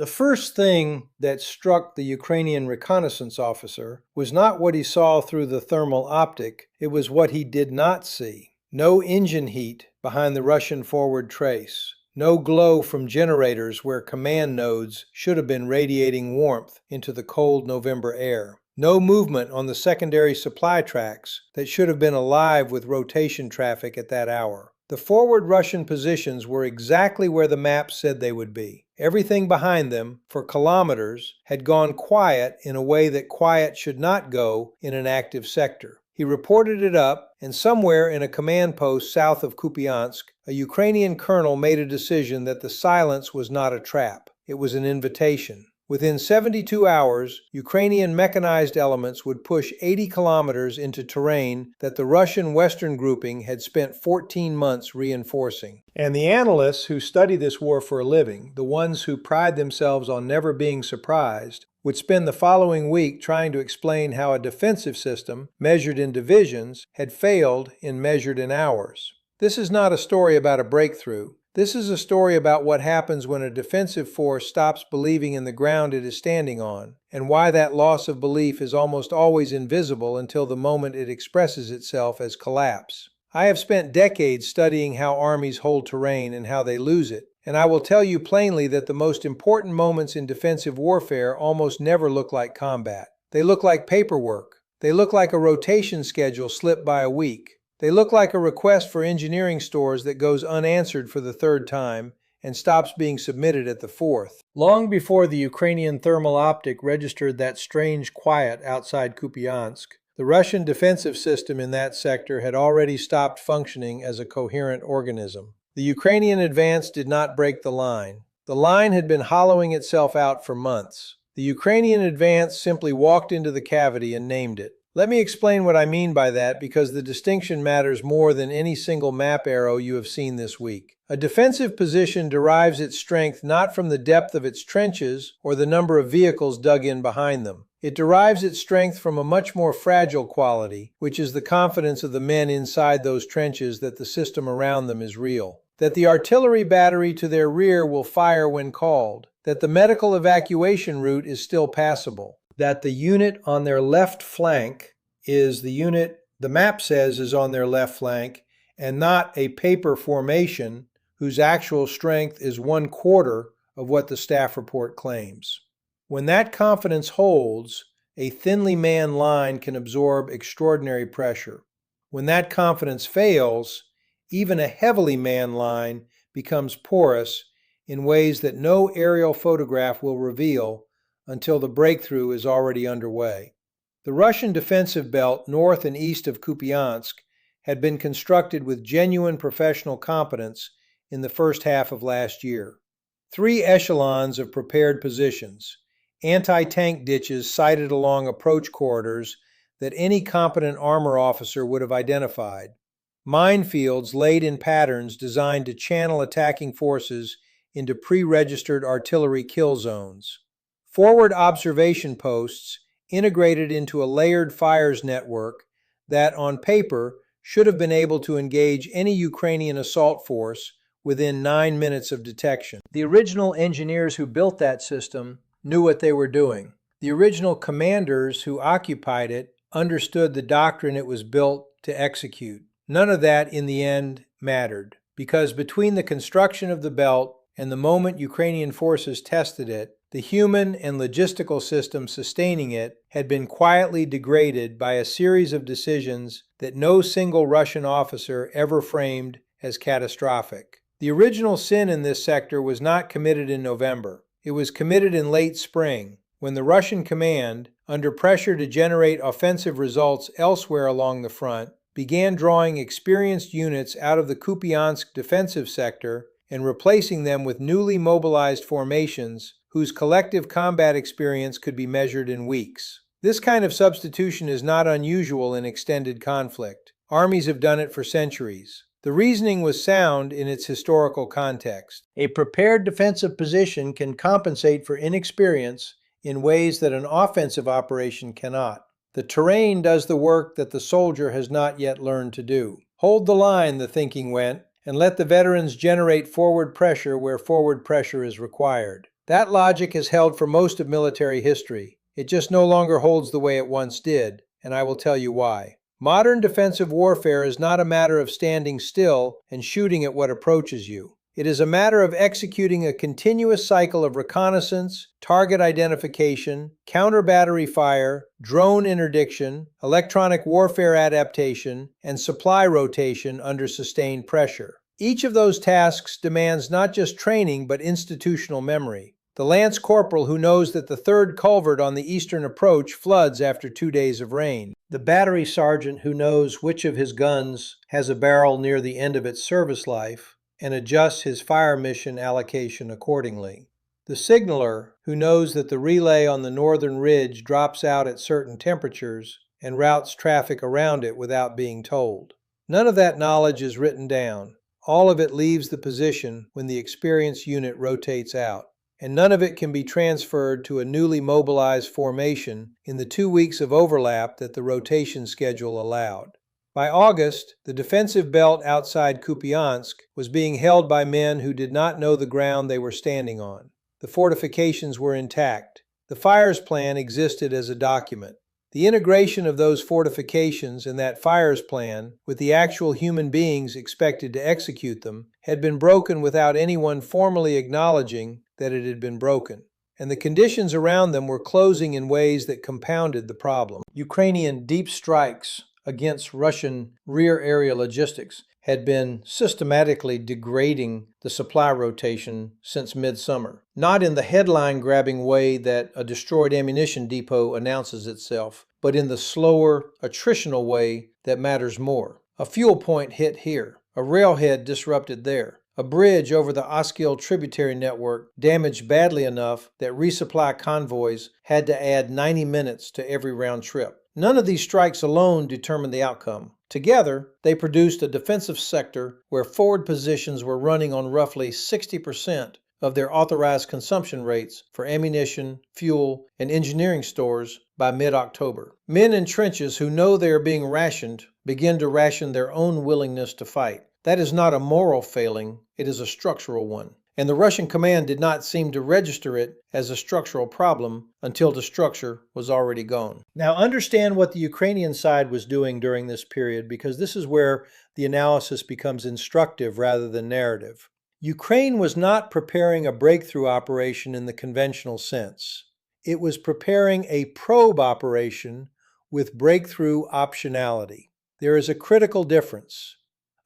The first thing that struck the Ukrainian reconnaissance officer was not what he saw through the thermal optic, it was what he did not see. No engine heat behind the Russian forward trace. No glow from generators where command nodes should have been radiating warmth into the cold November air. No movement on the secondary supply tracks that should have been alive with rotation traffic at that hour. The forward Russian positions were exactly where the map said they would be. Everything behind them, for kilometers, had gone quiet in a way that quiet should not go in an active sector. He reported it up, and somewhere in a command post south of Kupiansk, a Ukrainian colonel made a decision that the silence was not a trap. It was an invitation. Within 72 hours, Ukrainian mechanized elements would push 80 kilometers into terrain that the Russian Western grouping had spent 14 months reinforcing. And the analysts who study this war for a living, the ones who pride themselves on never being surprised, would spend the following week trying to explain how a defensive system, measured in divisions, had failed in measured in hours. This is not a story about a breakthrough. This is a story about what happens when a defensive force stops believing in the ground it is standing on, and why that loss of belief is almost always invisible until the moment it expresses itself as collapse. I have spent decades studying how armies hold terrain and how they lose it, and I will tell you plainly that the most important moments in defensive warfare almost never look like combat. They look like paperwork. They look like a rotation schedule slipped by a week. They look like a request for engineering stores that goes unanswered for the third time and stops being submitted at the fourth. Long before the Ukrainian thermal optic registered that strange quiet outside Kupiansk, the Russian defensive system in that sector had already stopped functioning as a coherent organism. The Ukrainian advance did not break the line. The line had been hollowing itself out for months. The Ukrainian advance simply walked into the cavity and named it. Let me explain what I mean by that, because the distinction matters more than any single map arrow you have seen this week. A defensive position derives its strength not from the depth of its trenches or the number of vehicles dug in behind them. It derives its strength from a much more fragile quality, which is the confidence of the men inside those trenches that the system around them is real. That the artillery battery to their rear will fire when called. That the medical evacuation route is still passable. That the unit on their left flank is the unit the map says is on their left flank, and not a paper formation whose actual strength is 1/4 of what the staff report claims. When that confidence holds, a thinly manned line can absorb extraordinary pressure. When that confidence fails, even a heavily manned line becomes porous in ways that no aerial photograph will reveal until the breakthrough is already underway. The Russian defensive belt north and east of Kupiansk had been constructed with genuine professional competence in the first half of last year. 3 echelons of prepared positions, anti-tank ditches sited along approach corridors that any competent armor officer would have identified, minefields laid in patterns designed to channel attacking forces into pre-registered artillery kill zones, forward observation posts integrated into a layered fires network that, on paper, should have been able to engage any Ukrainian assault force within 9 minutes of detection. The original engineers who built that system knew what they were doing. The original commanders who occupied it understood the doctrine it was built to execute. None of that, in the end, mattered, because between the construction of the belt and the moment Ukrainian forces tested it, the human and logistical system sustaining it had been quietly degraded by a series of decisions that no single Russian officer ever framed as catastrophic. The original sin in this sector was not committed in November. It was committed in late spring, when the Russian command, under pressure to generate offensive results elsewhere along the front, began drawing experienced units out of the Kupiansk defensive sector and replacing them with newly mobilized formations whose collective combat experience could be measured in weeks. This kind of substitution is not unusual in extended conflict. Armies have done it for centuries. The reasoning was sound in its historical context. A prepared defensive position can compensate for inexperience in ways that an offensive operation cannot. The terrain does the work that the soldier has not yet learned to do. Hold the line, the thinking went, and let the veterans generate forward pressure where forward pressure is required. That logic has held for most of military history. It just no longer holds the way it once did, and I will tell you why. Modern defensive warfare is not a matter of standing still and shooting at what approaches you. It is a matter of executing a continuous cycle of reconnaissance, target identification, counter-battery fire, drone interdiction, electronic warfare adaptation, and supply rotation under sustained pressure. Each of those tasks demands not just training but institutional memory. The lance corporal who knows that the third culvert on the eastern approach floods after 2 days of rain. The battery sergeant who knows which of his guns has a barrel near the end of its service life and adjusts his fire mission allocation accordingly. The signaler who knows that the relay on the northern ridge drops out at certain temperatures and routes traffic around it without being told. None of that knowledge is written down. All of it leaves the position when the experienced unit rotates out, and none of it can be transferred to a newly mobilized formation in the 2 weeks of overlap that the rotation schedule allowed. By August, the defensive belt outside Kupiansk was being held by men who did not know the ground they were standing on. The fortifications were intact. The fires plan existed as a document. The integration of those fortifications and that fires plan with the actual human beings expected to execute them had been broken without anyone formally acknowledging that it had been broken, and the conditions around them were closing in ways that compounded the problem. Ukrainian deep strikes against Russian rear area logistics had been systematically degrading the supply rotation since midsummer. Not in the headline-grabbing way that a destroyed ammunition depot announces itself, but in the slower, attritional way that matters more. A fuel point hit here, a railhead disrupted there, a bridge over the Oskil tributary network damaged badly enough that resupply convoys had to add 90 minutes to every round trip. None of these strikes alone determined the outcome. Together, they produced a defensive sector where forward positions were running on roughly 60% of their authorized consumption rates for ammunition, fuel, and engineering stores by mid-October. Men in trenches who know they are being rationed begin to ration their own willingness to fight. That is not a moral failing, it is a structural one. And the Russian command did not seem to register it as a structural problem until the structure was already gone. Now understand what the Ukrainian side was doing during this period, because this is where the analysis becomes instructive rather than narrative. Ukraine was not preparing a breakthrough operation in the conventional sense. It was preparing a probe operation with breakthrough optionality. There is a critical difference.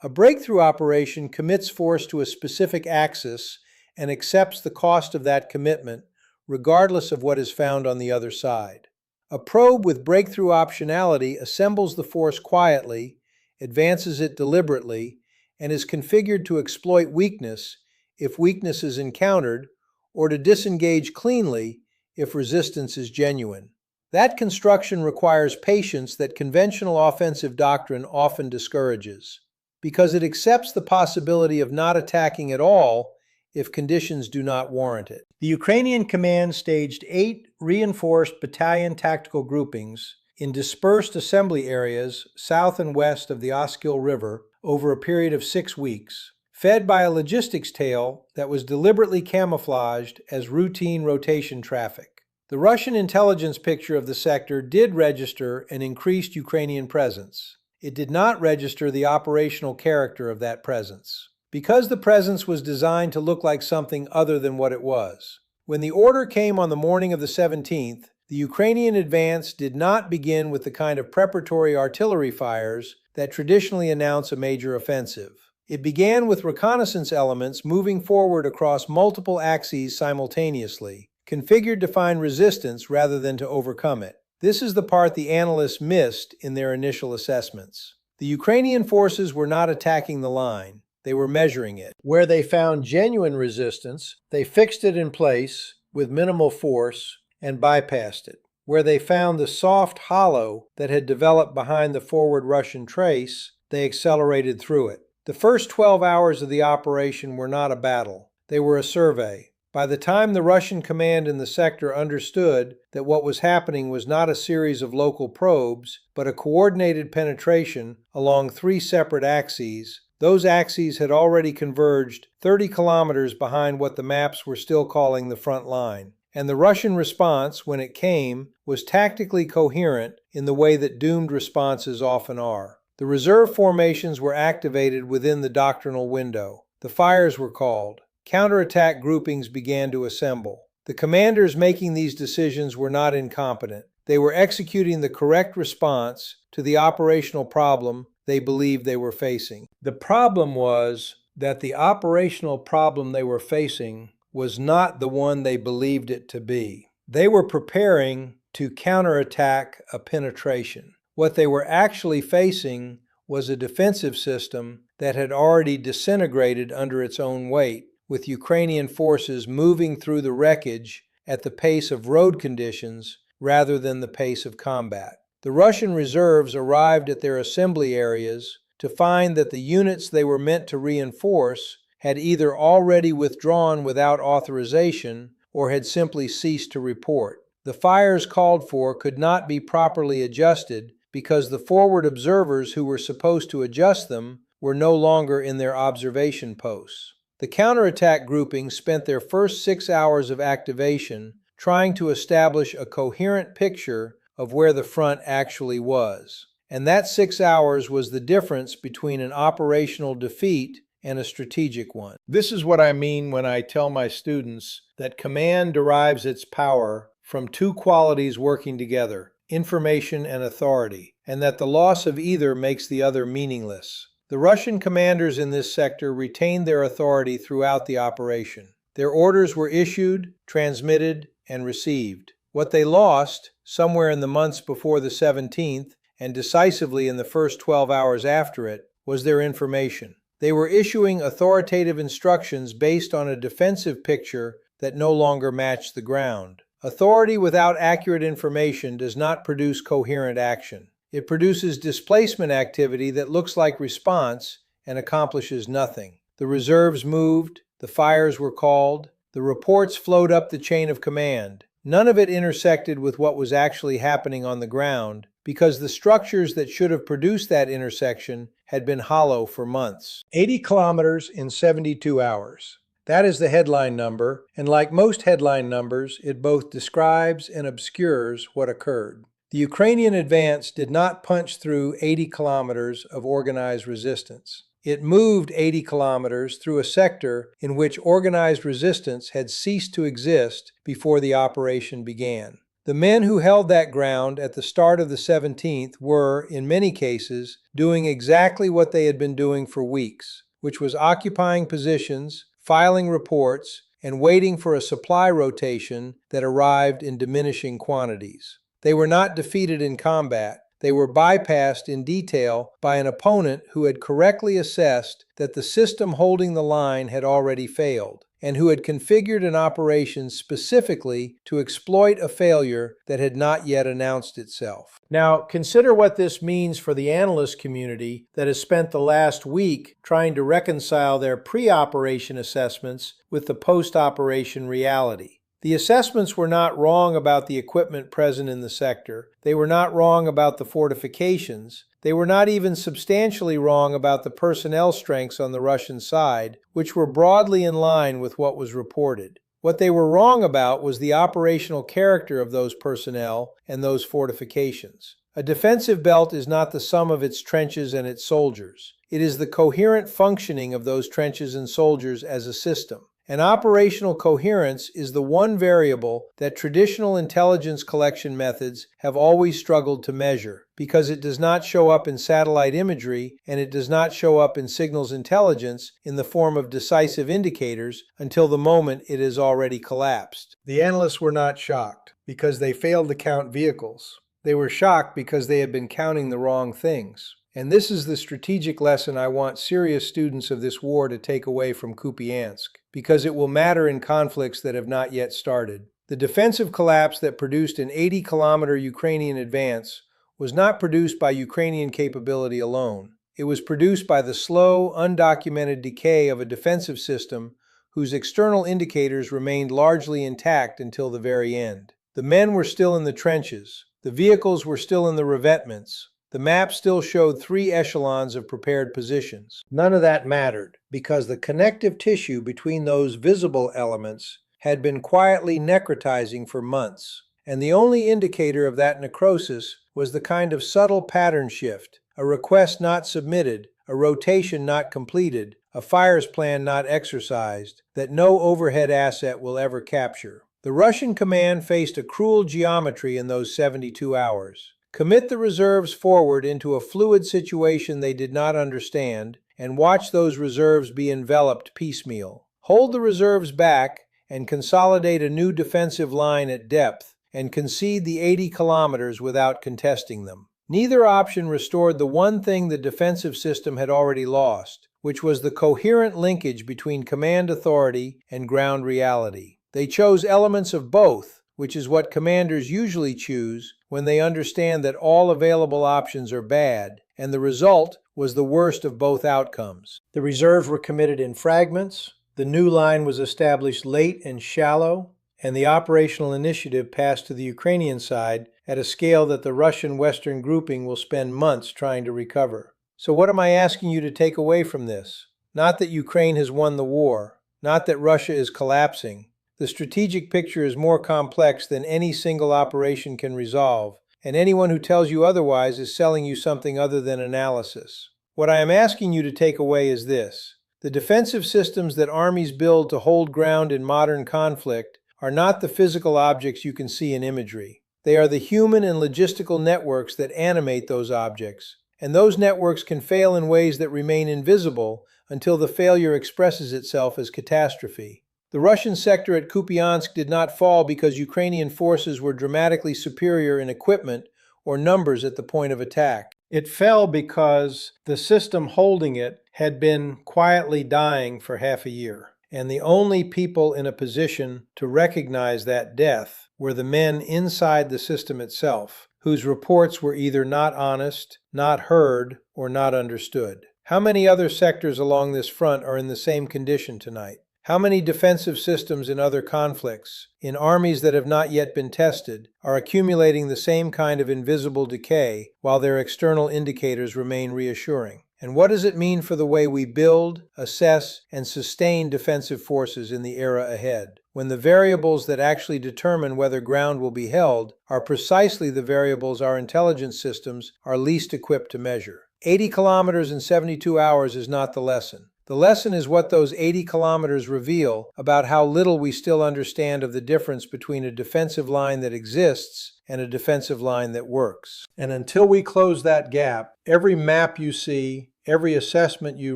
A breakthrough operation commits force to a specific axis and accepts the cost of that commitment, regardless of what is found on the other side. A probe with breakthrough optionality assembles the force quietly, advances it deliberately, and is configured to exploit weakness if weakness is encountered, or to disengage cleanly if resistance is genuine. That construction requires patience that conventional offensive doctrine often discourages, because it accepts the possibility of not attacking at all if conditions do not warrant it. The Ukrainian command staged 8 reinforced battalion tactical groupings in dispersed assembly areas south and west of the Oskil River over a period of 6 weeks, fed by a logistics tail that was deliberately camouflaged as routine rotation traffic. The Russian intelligence picture of the sector did register an increased Ukrainian presence. It did not register the operational character of that presence, because the presence was designed to look like something other than what it was. When the order came on the morning of the 17th, the Ukrainian advance did not begin with the kind of preparatory artillery fires that traditionally announce a major offensive. It began with reconnaissance elements moving forward across multiple axes simultaneously, configured to find resistance rather than to overcome it. This is the part the analysts missed in their initial assessments. The Ukrainian forces were not attacking the line, they were measuring it. Where they found genuine resistance, they fixed it in place with minimal force and bypassed it. Where they found the soft hollow that had developed behind the forward Russian trace, they accelerated through it. The first 12 hours of the operation were not a battle, they were a survey. By the time the Russian command in the sector understood that what was happening was not a series of local probes, but a coordinated penetration along 3 separate axes, Those axes had already converged 30 kilometers behind what the maps were still calling the front line. And the Russian response, when it came, was tactically coherent in the way that doomed responses often are. The reserve formations were activated within the doctrinal window. The fires were called. Counterattack groupings began to assemble. The commanders making these decisions were not incompetent. They were executing the correct response to the operational problem they believed they were facing. The problem was that the operational problem they were facing was not the one they believed it to be. They were preparing to counterattack a penetration. What they were actually facing was a defensive system that had already disintegrated under its own weight, with Ukrainian forces moving through the wreckage at the pace of road conditions rather than the pace of combat. The Russian reserves arrived at their assembly areas to find that the units they were meant to reinforce had either already withdrawn without authorization or had simply ceased to report. The fires called for could not be properly adjusted because the forward observers who were supposed to adjust them were no longer in their observation posts. The counterattack groupings spent their first 6 hours of activation trying to establish a coherent picture of where the front actually was. And that 6 hours was the difference between an operational defeat and a strategic one. This is what I mean when I tell my students that command derives its power from two qualities working together, information and authority, and that the loss of either makes the other meaningless. The Russian commanders in this sector retained their authority throughout the operation. Their orders were issued, transmitted, and received. What they lost, somewhere in the months before the 17th, and decisively in the first 12 hours after it, was their information. They were issuing authoritative instructions based on a defensive picture that no longer matched the ground. Authority without accurate information does not produce coherent action. It produces displacement activity that looks like response and accomplishes nothing. The reserves moved, the fires were called, the reports flowed up the chain of command. None of it intersected with what was actually happening on the ground because the structures that should have produced that intersection had been hollow for months. 80 kilometers in 72 hours. That is the headline number, and like most headline numbers, it both describes and obscures what occurred. The Ukrainian advance did not punch through 80 kilometers of organized resistance. It moved 80 kilometers through a sector in which organized resistance had ceased to exist before the operation began. The men who held that ground at the start of the 17th were, in many cases, doing exactly what they had been doing for weeks, which was occupying positions, filing reports, and waiting for a supply rotation that arrived in diminishing quantities. They were not defeated in combat. They were bypassed in detail by an opponent who had correctly assessed that the system holding the line had already failed, and who had configured an operation specifically to exploit a failure that had not yet announced itself. Now, consider what this means for the analyst community that has spent the last week trying to reconcile their pre-operation assessments with the post-operation reality. The assessments were not wrong about the equipment present in the sector. They were not wrong about the fortifications. They were not even substantially wrong about the personnel strengths on the Russian side, which were broadly in line with what was reported. What they were wrong about was the operational character of those personnel and those fortifications. A defensive belt is not the sum of its trenches and its soldiers. It is the coherent functioning of those trenches and soldiers as a system. And operational coherence is the one variable that traditional intelligence collection methods have always struggled to measure, because it does not show up in satellite imagery and it does not show up in signals intelligence in the form of decisive indicators until the moment it has already collapsed. The analysts were not shocked because they failed to count vehicles. They were shocked because they had been counting the wrong things. And this is the strategic lesson I want serious students of this war to take away from Kupiansk, because it will matter in conflicts that have not yet started. The defensive collapse that produced an 80-kilometer Ukrainian advance was not produced by Ukrainian capability alone. It was produced by the slow, undocumented decay of a defensive system whose external indicators remained largely intact until the very end. The men were still in the trenches. The vehicles were still in the revetments. The map still showed 3 echelons of prepared positions. None of that mattered, because the connective tissue between those visible elements had been quietly necrotizing for months, and the only indicator of that necrosis was the kind of subtle pattern shift, a request not submitted, a rotation not completed, a fires plan not exercised, that no overhead asset will ever capture. The Russian command faced a cruel geometry in those 72 hours. Commit the reserves forward into a fluid situation they did not understand, and watch those reserves be enveloped piecemeal. Hold the reserves back and consolidate a new defensive line at depth, and concede the 80 kilometers without contesting them. Neither option restored the one thing the defensive system had already lost, which was the coherent linkage between command authority and ground reality. They chose elements of both, which is what commanders usually choose when they understand that all available options are bad, and the result was the worst of both outcomes. The reserves were committed in fragments, the new line was established late and shallow, and the operational initiative passed to the Ukrainian side at a scale that the Russian Western grouping will spend months trying to recover. So what am I asking you to take away from this? Not that Ukraine has won the war, not that Russia is collapsing. The strategic picture is more complex than any single operation can resolve, and anyone who tells you otherwise is selling you something other than analysis. What I am asking you to take away is this. The defensive systems that armies build to hold ground in modern conflict are not the physical objects you can see in imagery. They are the human and logistical networks that animate those objects, and those networks can fail in ways that remain invisible until the failure expresses itself as catastrophe. The Russian sector at Kupiansk did not fall because Ukrainian forces were dramatically superior in equipment or numbers at the point of attack. It fell because the system holding it had been quietly dying for half a year, and the only people in a position to recognize that death were the men inside the system itself, whose reports were either not honest, not heard, or not understood. How many other sectors along this front are in the same condition tonight? How many defensive systems in other conflicts, in armies that have not yet been tested, are accumulating the same kind of invisible decay while their external indicators remain reassuring? And what does it mean for the way we build, assess, and sustain defensive forces in the era ahead, when the variables that actually determine whether ground will be held are precisely the variables our intelligence systems are least equipped to measure? 80 kilometers in 72 hours is not the lesson. The lesson is what those 80 kilometers reveal about how little we still understand of the difference between a defensive line that exists and a defensive line that works. And until we close that gap, every map you see, every assessment you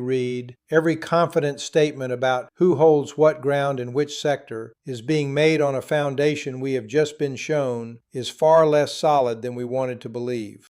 read, every confident statement about who holds what ground in which sector is being made on a foundation we have just been shown is far less solid than we wanted to believe.